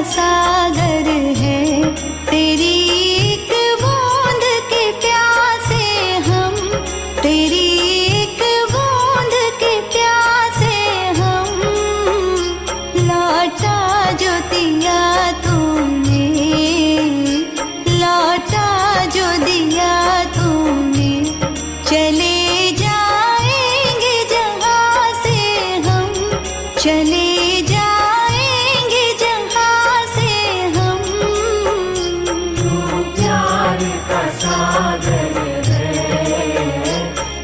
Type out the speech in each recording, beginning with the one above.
सागर है, तेरी एक बूंद के प्यासे हम, तेरी एक बूंद के प्यासे हम। लौटा जो दिया तूने, लौटा जो दिया तूने, चले जाएंगे जहाँ से हम, चले जाएंगे जहाँ से हम। तू प्यार का सागर है,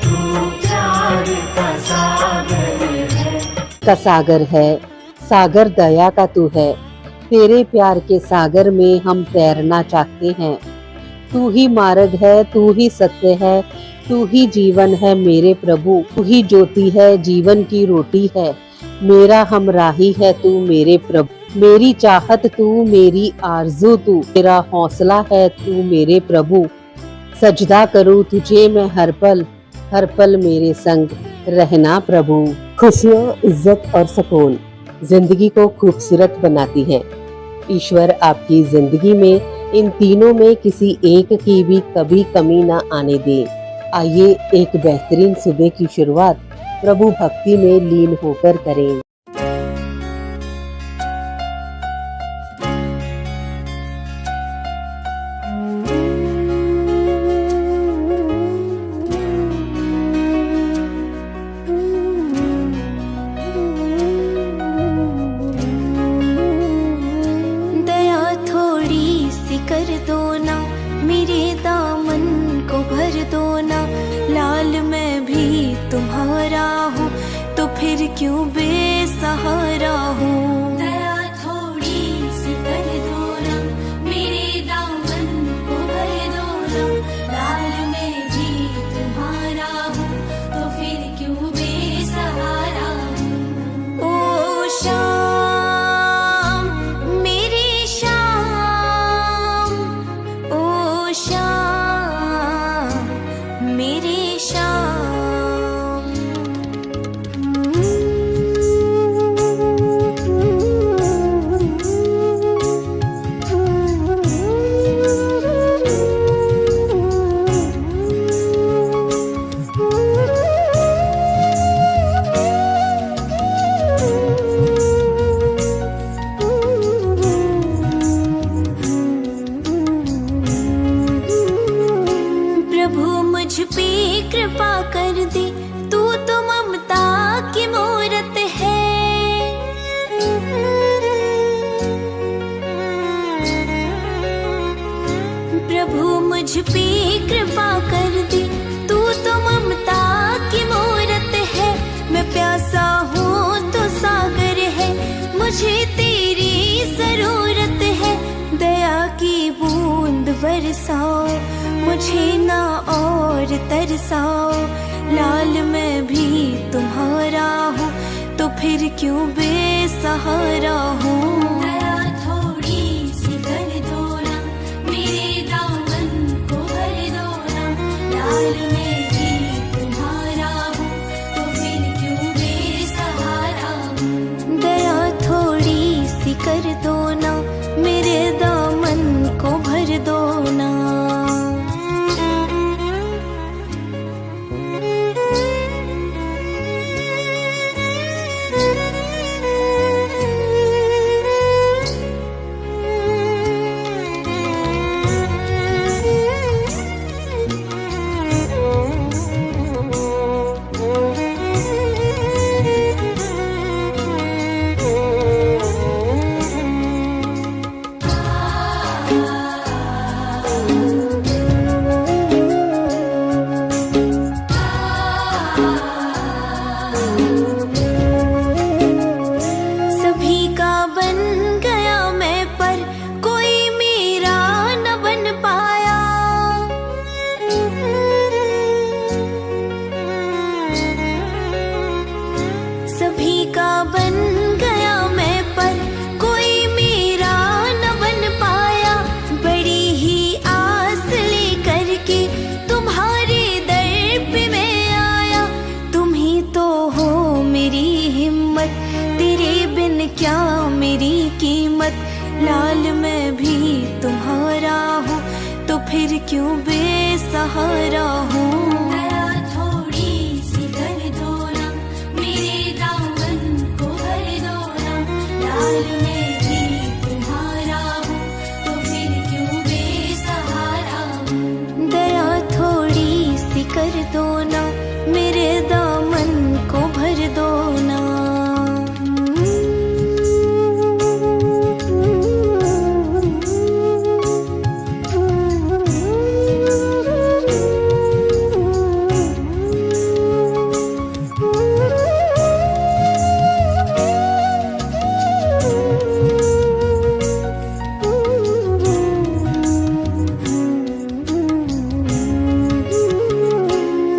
तू प्यार का सागर है। का सागर है, सागर दया का तू है। तेरे प्यार के सागर में हम तैरना चाहते हैं। तू ही मार्ग है, तू ही सत्य है, तू ही जीवन है मेरे प्रभु। तू ही ज्योति है, जीवन की रोटी है, मेरा हमराही है तू मेरे प्रभु। मेरी चाहत तू, मेरी आरज़ू तू, मेरा हौसला है तू मेरे प्रभु। सजदा करूँ तुझे मैं हर पल मेरे संग रहना प्रभु। खुशियाँ, इज्जत और सुकून जिंदगी को खूबसूरत बनाती हैं। ईश्वर आपकी जिंदगी में इन तीनों में किसी एक की भी कभी कमी ना आने दे। आइए एक बेहतरीन सुबह की शुरुआत प्रभु भक्ति में लीन होकर करें। दया थोड़ी सी कर दो ना, मेरे दामन को भर दो ना। लाल मैं भी तुम्हारा हूँ, तो फिर क्यों बेसहारा हूँ। दया थोड़ी सी कर दो ना, मेरे दामन को भर दो ना। लाल मैं भी तुम्हारा हूँ, तो फिर क्यों बेसहारा हूँ। ओ शाम मेरी शाम, ओ शाम मेरी शाम। प्रभु मुझ पे कृपा कर दे, तू तो ममता की मूरत है। प्रभु मुझ पे कृपा कर दे, तू तो ममता की मूरत है। मैं प्यासा हूँ तो सागर है, मुझे तेरी जरूरत है। दया की बूंद बरसाओ, मुझे ना और तरसाओ। लाल मैं भी तुम्हारा हूँ, तो फिर क्यों बेसहारा हूँ। दया थोड़ी सी कर दो ना, मेरे दामन को भर दो ना। लाल मैं भी तुम्हारा हूँ, तो फिर क्यों बेसहारा हूँ। दया थोड़ी सी कर दो ना, मेरे दामन को भर दो ना। लाल मैं भी तुम्हारा हूँ, तो फिर क्यों बेसहारा हूँ। दया थोड़ी सी कर दो ना, मेरे दामन को भर दो ना। लाल मैं भी तुम्हारा हूँ, तो फिर क्यों बेसहारा हूँ। दया थोड़ी सी कर दो ना, मेरे दामन को भर दो ना।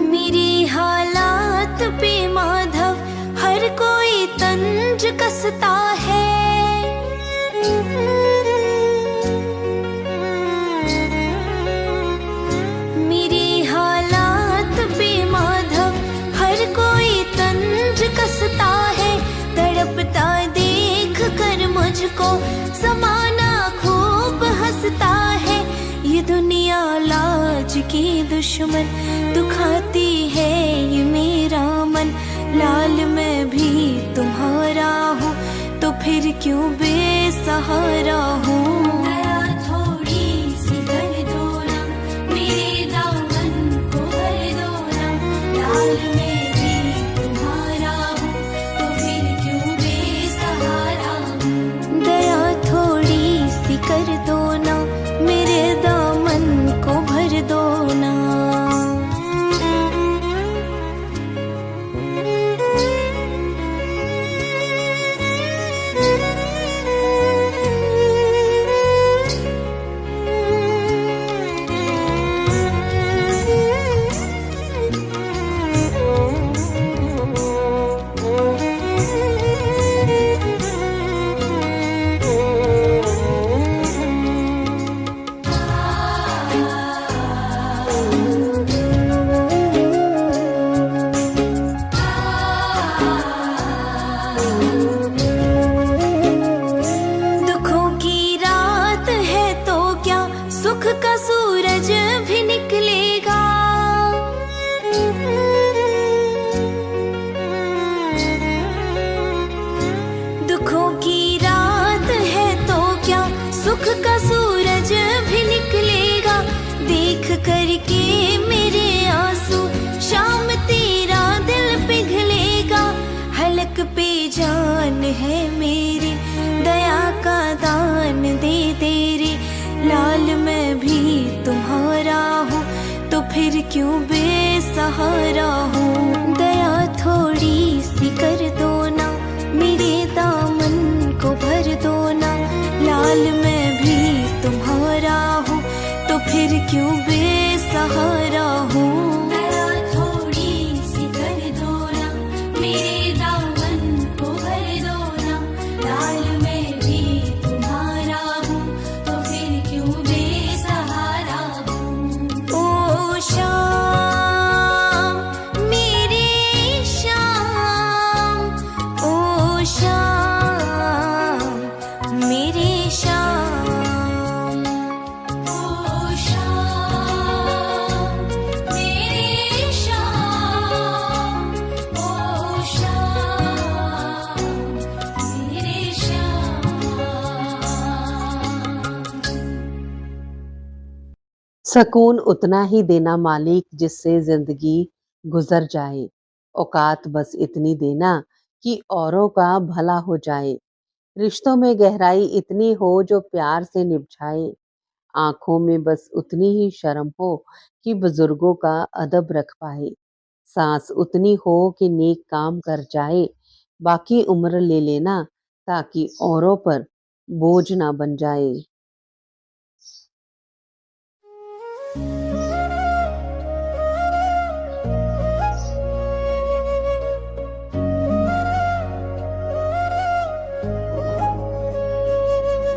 मेरे हालात पे माधव हर कोई तंज कसता है। मेरे हालात पे माधव हर कोई तंज कसता है। तड़पता देख कर मुझको समाना खूब हंसता है। ये दुनिया लाज की दुश्मन दुखाती है ये मेरा मन। लाल मैं भी तुम्हारा हूँ, तो फिर क्यों बेसहारा हूँ। दया थोड़ी सी कर दो ना, मेरे दामन को भर दो ना। लाल मैं भी तुम्हारा हूँ, तो फिर क्यों बेसहारा हूँ। दया थोड़ी सी कर दो ना, मेरे दामन को भर दो ना। दुखों की रात है तो क्या सुख का सूरज भी निकलेगा। दुखों की रात है तो क्या सुख का सूरज भी निकलेगा। देख करके मेरे आंसू शाम तेरा दिल पिघलेगा। हलक पे जान है मेरी, दया का दान दे दे रे। लाल मैं भी तुम्हारा हूँ, तो फिर क्यों बेसहारा हूँ। दया थोड़ी सी कर दो ना, मेरे दामन को भर दो ना। लाल मैं भी तुम्हारा हूँ, तो फिर क्यों बेसहारा हूँ। दया थोड़ी सी कर दो ना, मेरे दामन को भर दो ना। लाल मैं भी तुम्हारा हूँ, तो फिर क्यों बेसहारा हूँ। ओ शाम मेरे शाम, ओ शाम मेरे शाम। ओ शाम मेरे शाम, ओ शाम मेरे शाम। सकून उतना ही देना मालिक जिससे जिंदगी गुजर जाए। औकात बस इतनी देना कि औरों का भला हो जाए। रिश्तों में गहराई इतनी हो जो प्यार से निभाए। आंखों में बस उतनी ही शर्म हो कि बुजुर्गों का अदब रख पाए। सांस उतनी हो कि नेक काम कर जाए। बाकी उम्र ले लेना ताकि औरों पर बोझ ना बन जाए।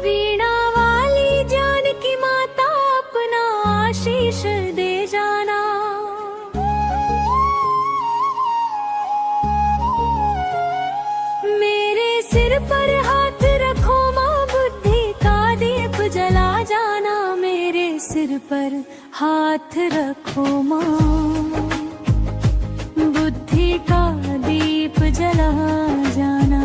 वीणा वाली जानकी माता अपना आशीष दे जाना। मेरे सिर पर हाथ रखो माँ, बुद्धि का सिर पर हाथ रखो माँ, बुद्धि का दीप जला जाना।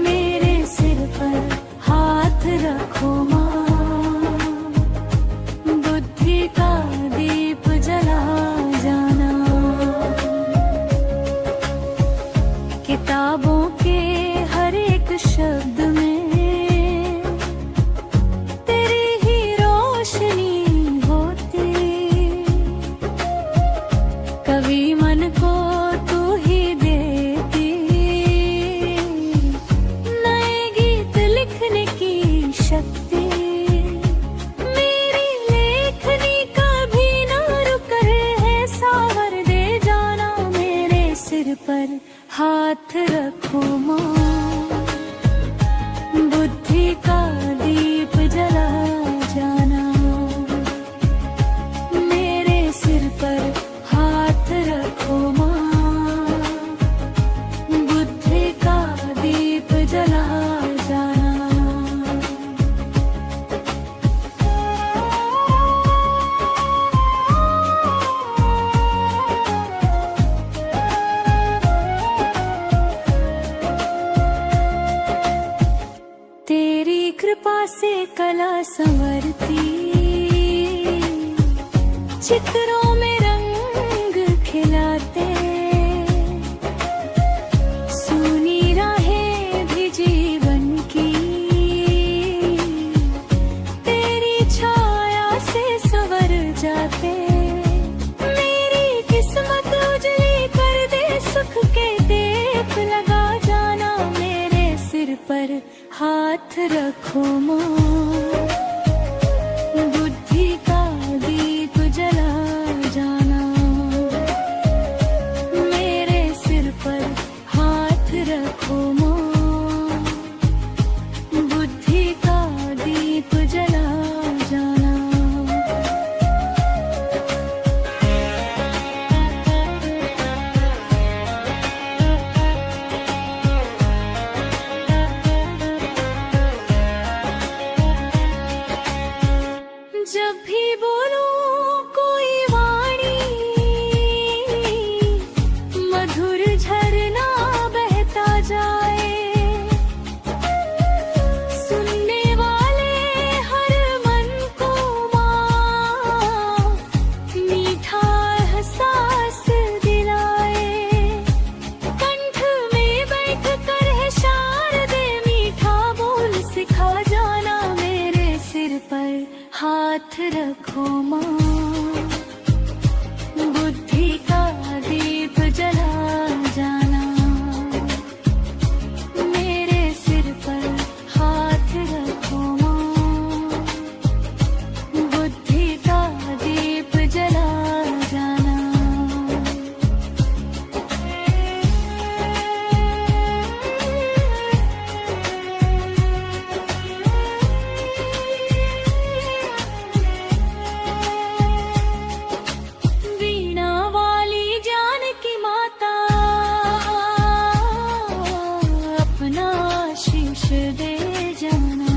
मेरे सिर पर हाथ रखो माँ, बुद्धि का दीप जला जाना। किताबों के हर एक शब्द में तेरी ही रोशनी होती, कवि मन को तू ही देती नए गीत लिखने की शक्ति। मेरी लेखनी कभी ना रुक है, सावर दे जाना। मेरे सिर पर हाथ रखो माँ, बुद्धि का दीप जला जाना। मेरे सिर पर हाथ रखो माँ, बुद्धि का दीप जला जाना। तेरी कृपा से कला संवरती, चित्रों में रंग खिलाते, सूनी राहें भी जीवन की तेरी छाया से संवर जाते। मेरी किस्मत उजली कर दे, सुख के दीप लगा जाना। मेरे सिर पर हाथ रखो माँ, बुद्धि का दीप जला जाना। मेरे सिर पर हाथ रखो माँ, बुद्धि का दीप जला जाना। जब भी बोलूं कोई वाणी, मधुर झरना बहता जाए। सुनने वाले हर मन को माँ, मीठा एहसास दिलाए। कंठ में बैठ कर है शारदे, मीठा बोल सिखा जाना। मेरे सिर पर हाथ रखो माँ, बुद्धि का दीप जला जाना। मेरे सिर पर हाथ रखो माँ, बुद्धि का दीप जला जाना। वीणा वाली जानकी माता, अपना आशीष दे जाना।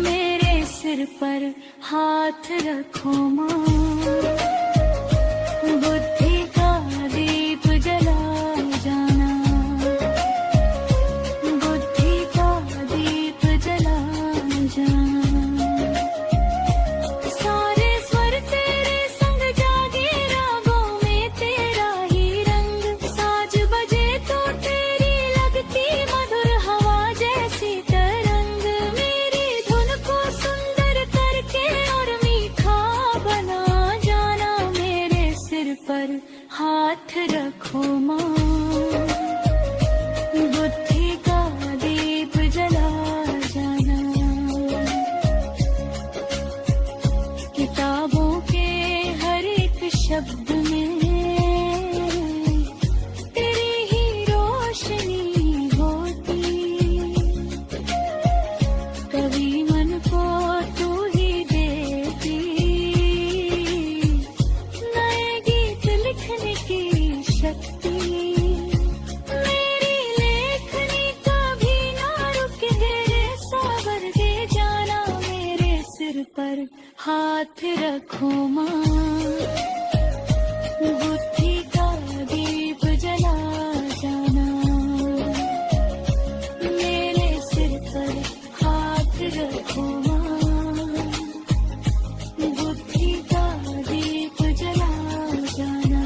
मेरे सिर पर हाथ रखो माँ, बुद्धि का दीप जला जाना। बुद्धि का दीप जला जाना। सारे स्वर तेरे संग जागे, रागों में तेरा ही रंग। साज बजे तो तेरी लगती मधुर हवा जैसी तरंग। मेरी धुन को सुंदर करके और मीठा बना जाना। मेरे सिर पर हाथ रखो माँ, बुद्धि का दीप जला जाना, मेरे सिर पर हाथ रखो माँ, बुद्धि का दीप जला जाना।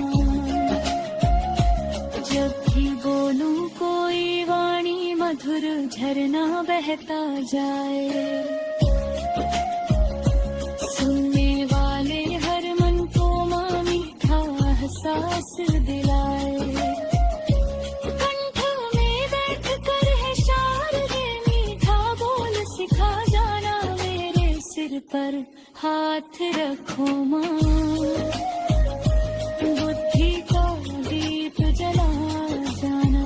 जब भी बोलूं कोई वाणी मधुर झरना बहता जाए, सुनने वाले हर मन को माँ मीठा एहसास दिलाए। कंठ में बैठ कर है शारदे मीठा बोल सिखा जाना, मेरे सिर पर हाथ रखो माँ, बुद्धि का दीप जला जाना,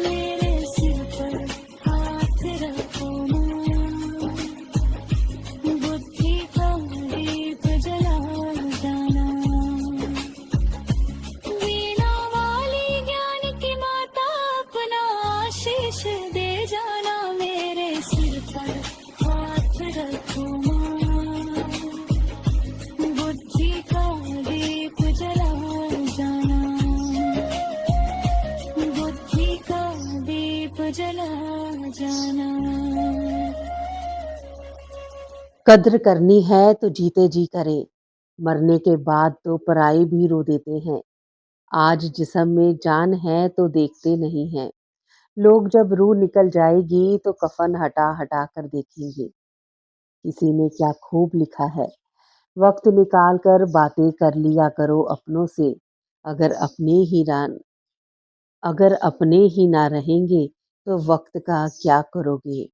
मेरे सिर पर हाथ रखो माँ, बुद्धि का दीप जला जाना। वीणा वाली ज्ञान की माता अपना आशीष दे जाना, मेरे सिर पर हाथ रखो माँ, बुद्धि का दीप जला जाना, बुद्धि का दीप जला जाना। कद्र करनी है तो जीते जी करें, मरने के बाद तो पराई भी रो देते हैं। आज जिस्म में जान है तो देखते नहीं हैं, लोग जब रूह निकल जाएगी तो कफन हटा हटा कर देखेंगे। किसी ने क्या खूब लिखा है, वक्त निकाल कर बातें कर लिया करो अपनों से, अगर अपने ही ना रहेंगे तो वक्त का क्या करोगे।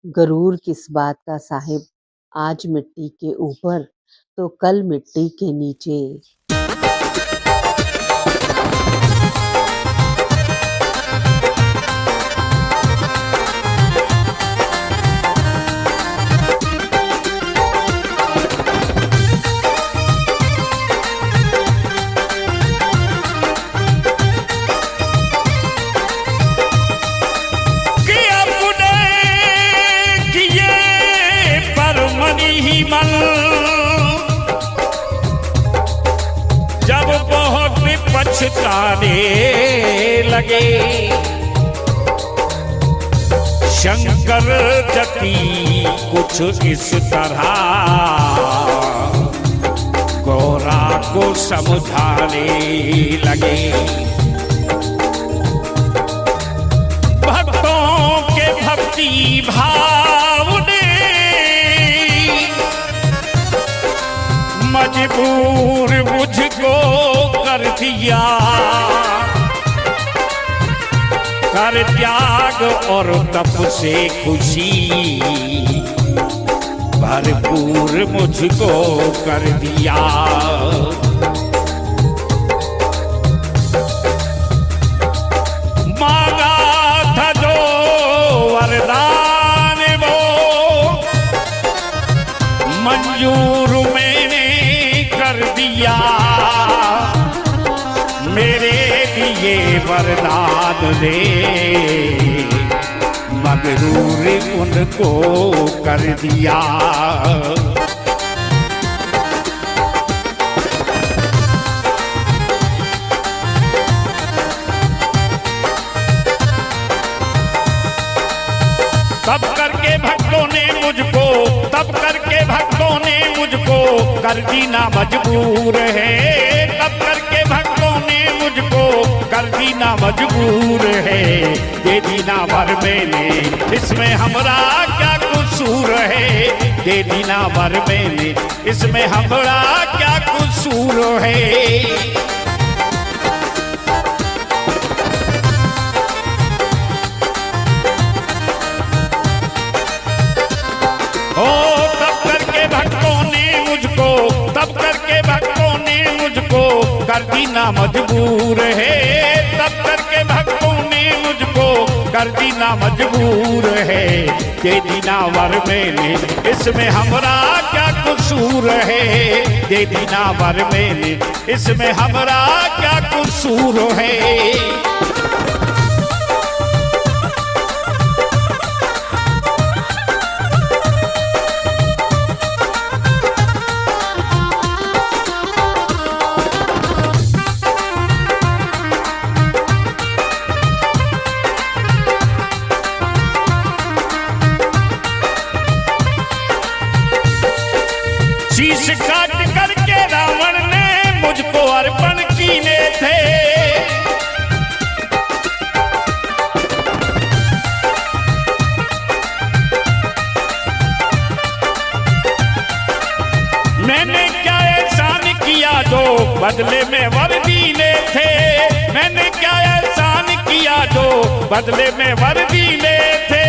गरूर किस बात का साहिब, आज मिट्टी के ऊपर तो कल मिट्टी के नीचे। कि अपने किए पर मनी ही मन, जब बहुत पछताने लगे, शंकर जति कुछ इस तरह गौरा को समझाने लगे। भक्तों के भक्ति भाव ने मजबूर मुझको कर दिया, कर त्याग और तप से खुशी भरपूर मुझको कर दिया। मांगा था जो वरदान वो मंजूर मैंने कर दिया, मेरे लिए वरदान ने मगरूर उनको कर दिया। तब करके भक्तों ने मुझको, तब करके भक्तों ने मुझको कर दीना मजबूर है, तब करके भक्तों ने मुझको कर दीना मजबूर है। दे दीना भर मैंने, इसमें हमरा क्या कसूर है, दे दीना भर मैंने, इसमें हमरा क्या कसूर है। तब करके भक्तों ने मुझको, तब करके भक्तों ने मुझको कर दीना मजबूर है, तब करके भक्तों ने मुझको कर दीना मजबूर है। दे दीना वर मैंने, इसमें हमरा क्या कसूर है, दे दीना वर मैंने, इसमें हमरा क्या कसूर है। बदले में वर्दी ले थे। मैंने क्या एहसान किया जो बदले में वर्दी ले थे।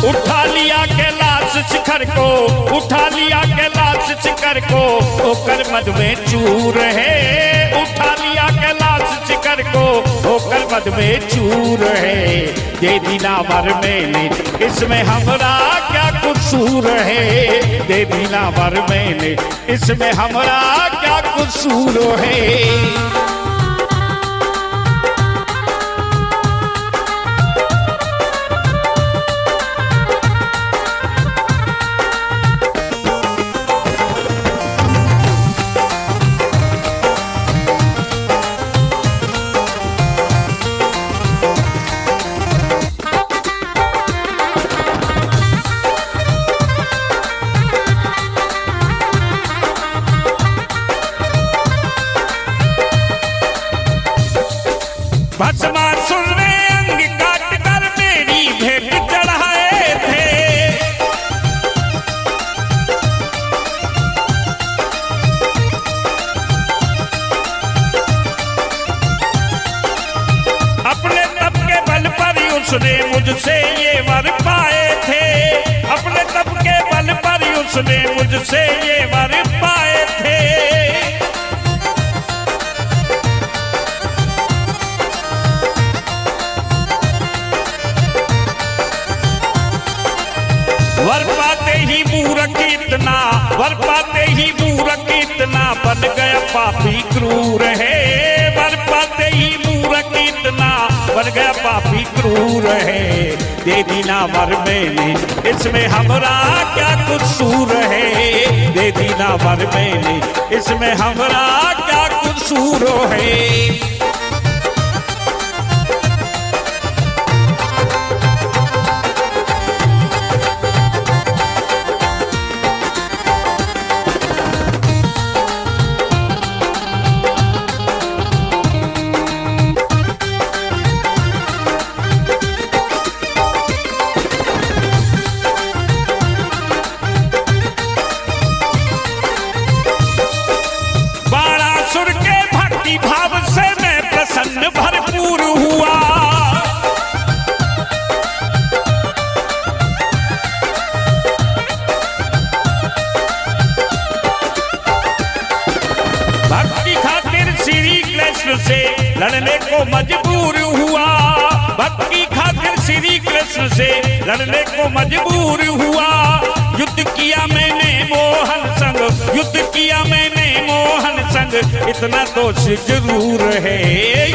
उठा लिया कैलाश शिखर को, उठा लिया कैलाश शिखर को, होकर मद में चूर है। उठा लिया कैलाश शिखर को, होकर मद में चूर है। दे दीना वर मैंने, इसमें हमरा क्या कसूर है। दे दीना वर मैंने, इसमें हमरा क्या कसूर है। भस्मासुर ने अंग काट कर मेरी भेंट चढ़ाए थे। अपने तप के बल पर उसने मुझसे ये वर पाए थे। अपने तप के बल पर उसने मुझसे ये वर पाए थे। वर पाते ही मूर्ख इतना, वर पाते ही मूर्ख इतना, बन गया पापी क्रूर है। वर पाते ही मूर्ख इतना, बन गया पापी क्रूर है। दे दीना वर मैंने, इसमें हमरा क्या कसूर है। दे दीना वर मैंने, इसमें हमरा क्या कसूर है। भरपूर हुआ भक्ति खातिर श्री कृष्ण से लड़ने को मजबूर हुआ। भक्ति खातिर श्री कृष्ण से लड़ने को मजबूर हुआ। युद्ध किया मैंने मोहन संग, युद्ध किया मैंने मोहन संग, इतना दोष जरूर है।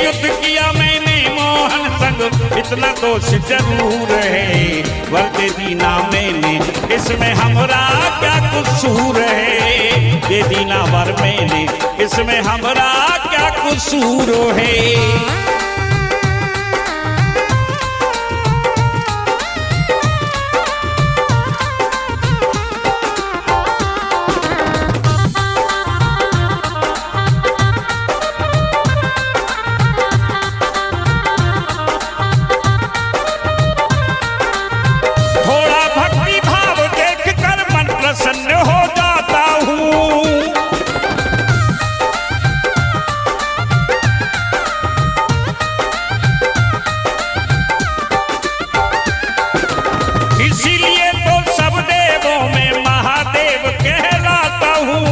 युद्ध किया मैंने मोहन संग, इतना दोष जरूर है। वर दे दीना मैंने, इसमें हमरा क्या कसूर है। दे दीना वर मैंने, इसमें हमरा क्या कसूर है। प्रसन्न हो जाता हूँ। इसीलिए तो सब देवों में महादेव कहलाता हूँ।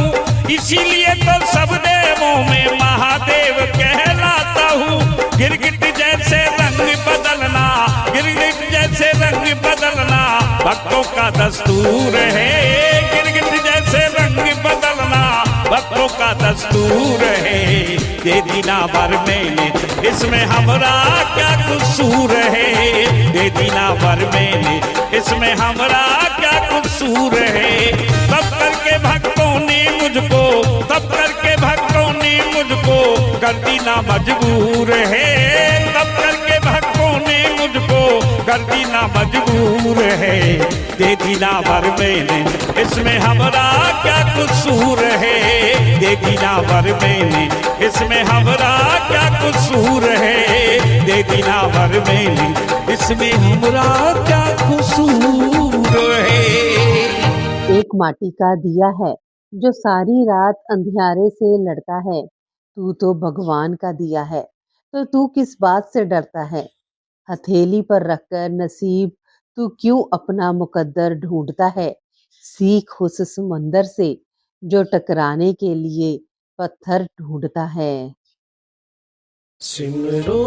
इसीलिए तो सब देवों में महादेव कहलाता हूँ। गिरगिट जैसे रंग बदलना, गिरगिट जैसे रंग बदलना भक्तों का दस्तूर है। गिरगिट जैसे रंग बदलना भक्तों का दस्तूर है। दे दीना वर मैंने, इसमें हमरा क्या कसूर है। दे दीना वर मैंने, इसमें हमरा क्या कसूर है। तब करके भक्तों ने मुझको, तब करके भक्तों ने मुझको कर दीना मजबूर है। तब करके भक्तों ने मुझको कर दीना मजबूर है। दे दीना वर मैंने, इसमें हमरा क्या कसूर है। दे दे दीना वर मैंने, इसमें हमरा क्या कसूर है, दे दीना वर मैंने, इसमें हमरा क्या कसूर है। एक माटी का दिया है जो सारी रात अंधियारे से लड़ता है, तू तो भगवान का दिया है, तो तू किस बात से डरता है। हथेली पर रखकर नसीब तू क्यों अपना मुकद्दर ढूंढता है। सीख उस समंदर से जो टकराने के लिए पत्थर ढूंढता है। सिमरो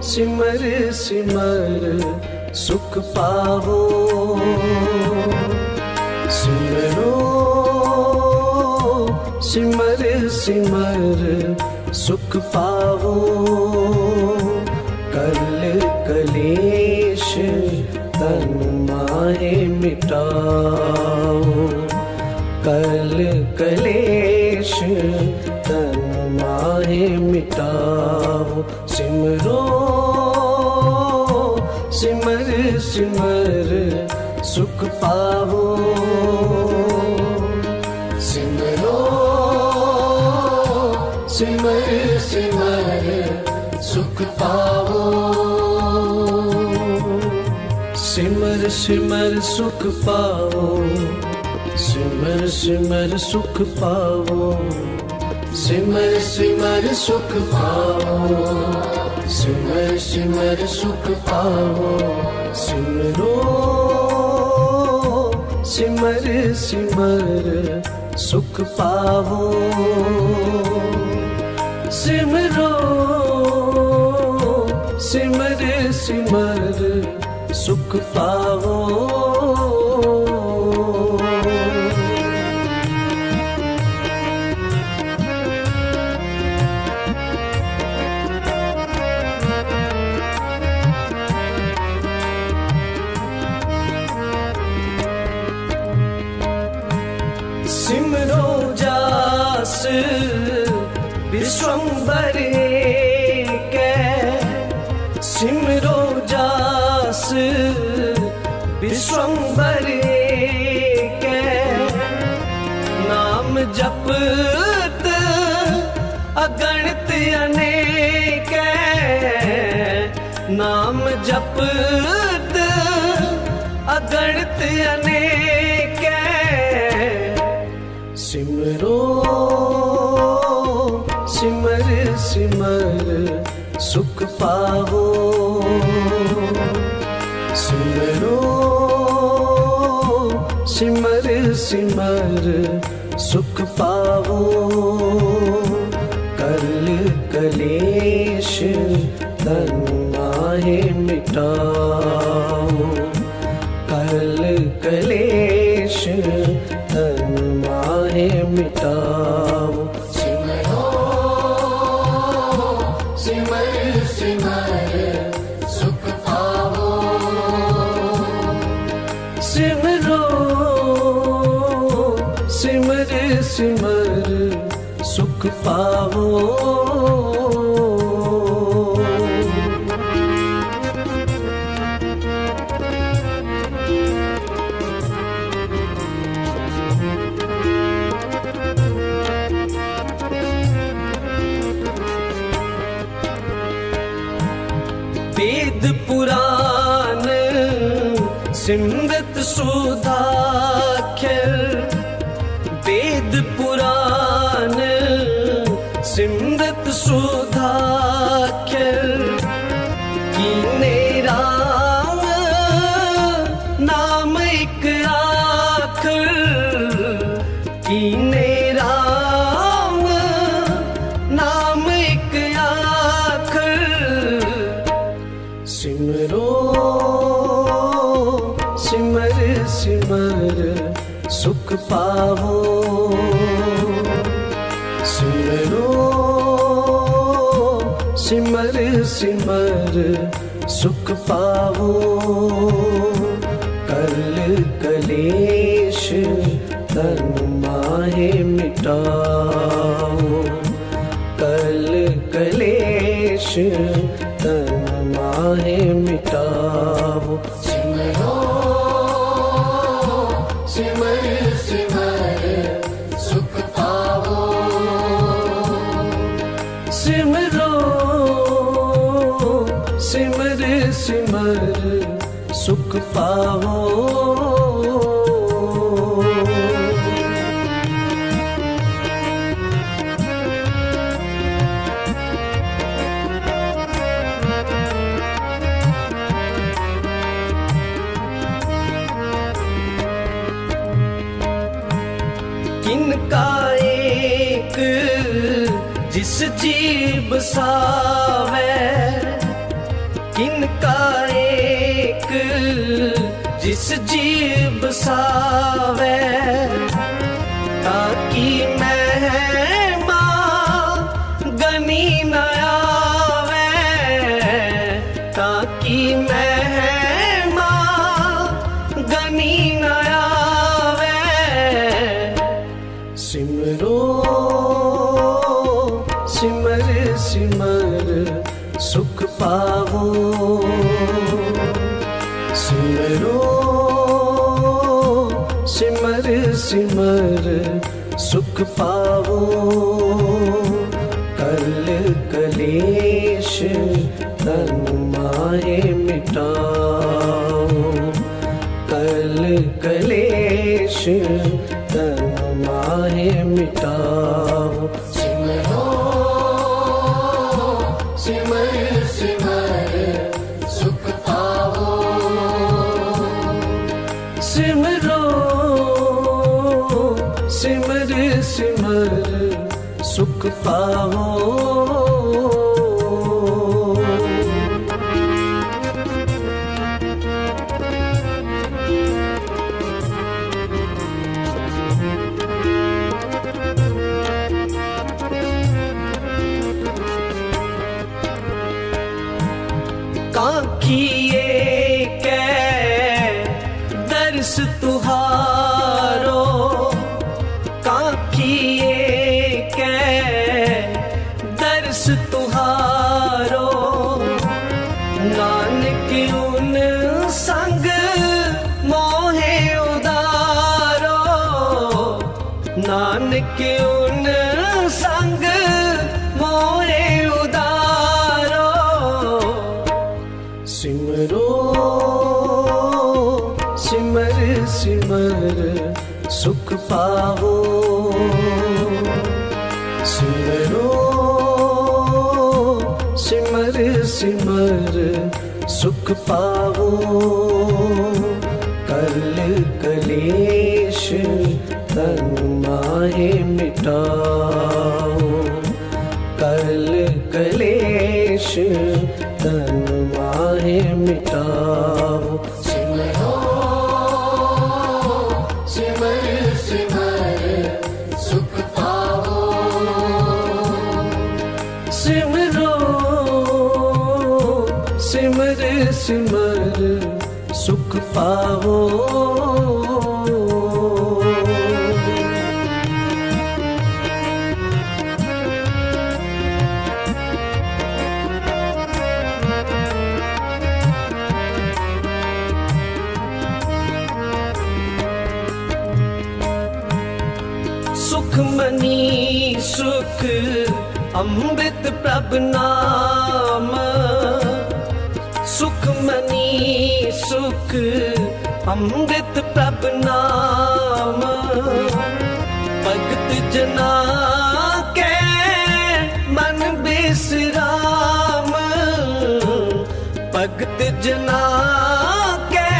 सिमर सिमर सुख पावो, सिमरो सिमर सिमर सुख पावो, कल कलेश तन माहे मिटाओ, कल कलेश तन माहे मिटाओ। सिमरो सिमर सिमर सुख पावो, सिमरो सिमर सिमर सुख पावो, सिमर सिमर सुख पावो, सिमर सिमर सुख पावो, सिमर सिमर सुख पावो, सिमर सिमर सुख पावो। सिमरो सिमर सिमर सुख पावो, सिमरो सिमर सिमर सुख पावो। सिमरो जास विश्वम्भर के, सिमरो जास विश्वम्भर के, नाम जपत अगणित अनेक, नाम जपत अगणित अनेक। सिमरो सिमर सिमर सुख पावो, सिमरो सिमर सिमर सुख पावो, कल कलेश तन माहे मिटाओ, कल कलेश तन माहे मिटाओ। सिमरो सिमर सिमर सुख पावो, सिमरो सिमर सिमर सुख पावो। वेद पुराण सिमरत सुधाख्यर, वेद पुराण सिमरत सुधाख्यर, कीने राम नाम एक आखर, कीने राम नाम एक आखर। सिमरो सिमर सिमर सुख पावो, सिमरो सिमर सिमर सुख पावो, कल कलेश तन माहे मिटाओ, कल कलेश तन माहे मिटाओ। सिमरो सिमर सिमर सुख पाओ। किनका एक जिस जीव सावे, किनका एक जिस जीव सावे, ताकि महिमा गनी न आवे, ताकि महिमा गनी न आवे। सिमरो सिमर सिमर सुख पावो, सिमरो सिमर सिमर सुख पावो। कल कलेश तन माहे मिटाओ, कल कलेश तन माहे मिटाओ। सिमरो सिमर सिमर सुख पाओ, सिमरो सिमर सिमर सुख पाओ। कांखिए के दर्श तुहारो, कांखिए के दर्श तुहारो। नानक उन संग मोहे उदारो, नानक उन संग मोहे उदारो। सिमरो सिमर सिमर सुख पावो, सिमरो सिमर सिमर सुख पावो। कल कलेश तन माहे मिटाओ, कल कलेश तन माहे मिटाओ। सिमरो सिमर सिमर सुख पाओ, सिमरो सिमर सिमर सुख पाओ। सुखमनी सुख अमृत प्रभ नाम, सुखमनी सुख अमृत प्रभ नाम। भगत जना के मन बिसराम, भगत जना के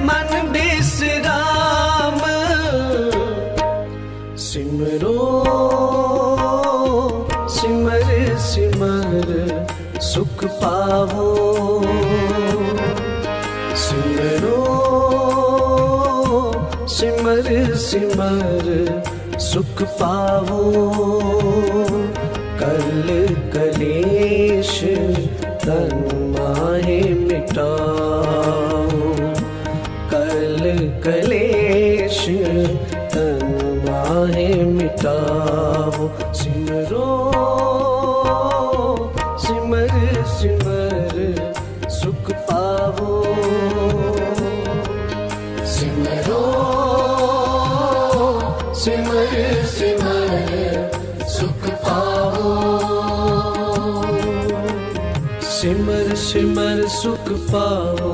मन बिसराम। सिमरो सिमर सिमर सुख पावो, सिमरो सिमर सिमर सुख पावो। कल कलेश तन माहे मिटाओ, कल कलेश तन माहे मिटाओ। सिमरो सिमर सिमर सुख पावो, सिमरो सिमर सिमर सुख पावो। सिमर सिमर सुख पाओ,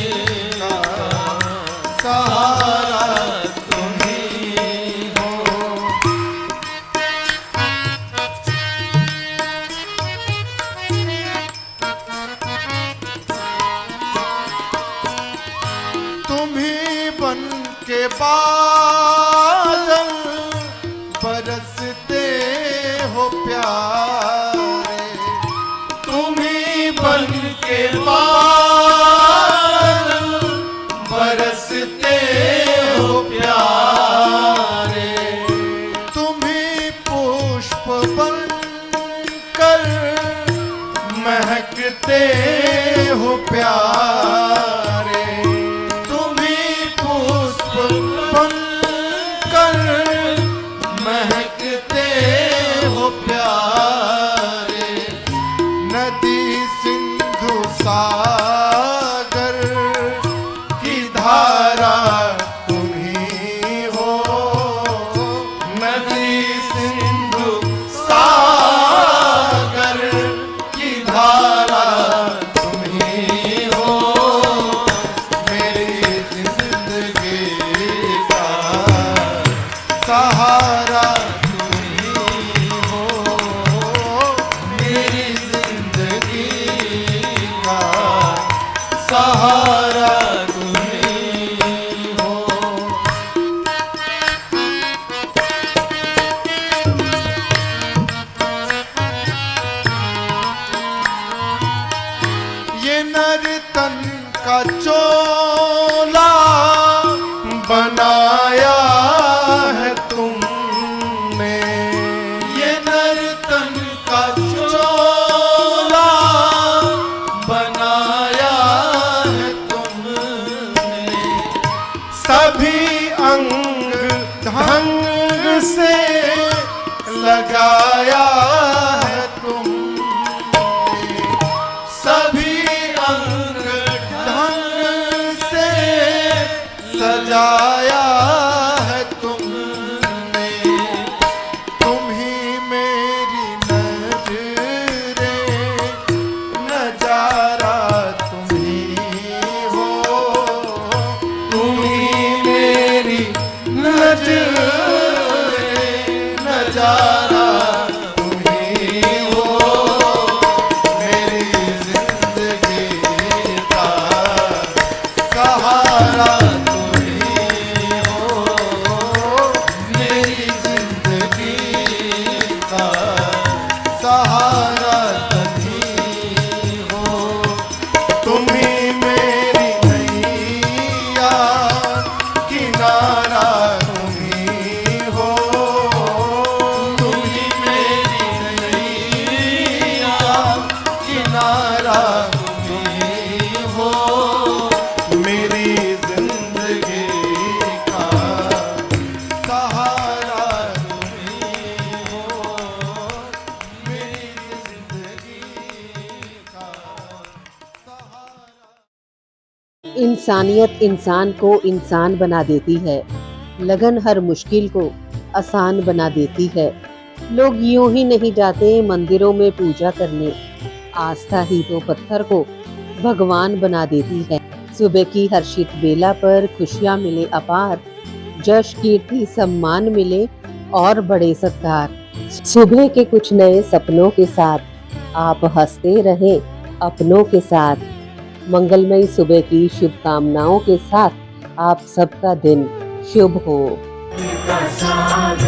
के बादल बरसते हो प्यारे, तुम ही बन के बादल बरसते हो प्यारे, तुम ही पुष्प बनकर महकते हो प्यारे, तुम ही पुष्प बनकर महकते हो प्यारे। नदी सिंधु सागर की धारा तुम ही हो, नदी सिंधु सागर की धारा तुम ही हो, मेरी जिंदगी का सहारा तुम ही हो, मेरी जिंदगी का सहारा तुम ही हो। ये नर्तन का चोला बनाया है तुमने, ये नर्तन का चोला बनाया है तुमने, सभी अंग ढंग से लगाया है तुमने, सभी अंग ढंग से सजाया है तुमने, तुम ही मेरी नजरें, नजारा तुम ही हो, तुम ही मेरी नजरें, नजारा तुम ही हो, मेरी जिंदगी का सहारा तुम ही हो, मेरी जिंदगी का सहारा तुम ही हो, तुम ही मेरी नैया किनारा तुम ही हो, तुम ही मेरी नैया किनारा तुम ही हो, मेरी जिंदगी का सहारा तुम ही हो, मेरी जिंदगी का सहारा। इंसानियत इंसान को इंसान बना देती है, लगन हर मुश्किल को आसान बना देती है। लोग यूं ही नहीं जाते मंदिरों में पूजा करने, आस्था ही तो पत्थर को भगवान बना देती है। सुबह की हर्षित बेला पर खुशियां मिले अपार, जश कीर्ति सम्मान मिले और बड़े सत्कार। सुबह के कुछ नए सपनों के साथ आप हंसते रहें अपनों के साथ। मंगलमयी सुबह की शुभकामनाओं के साथ आप सबका दिन शुभ हो। सागर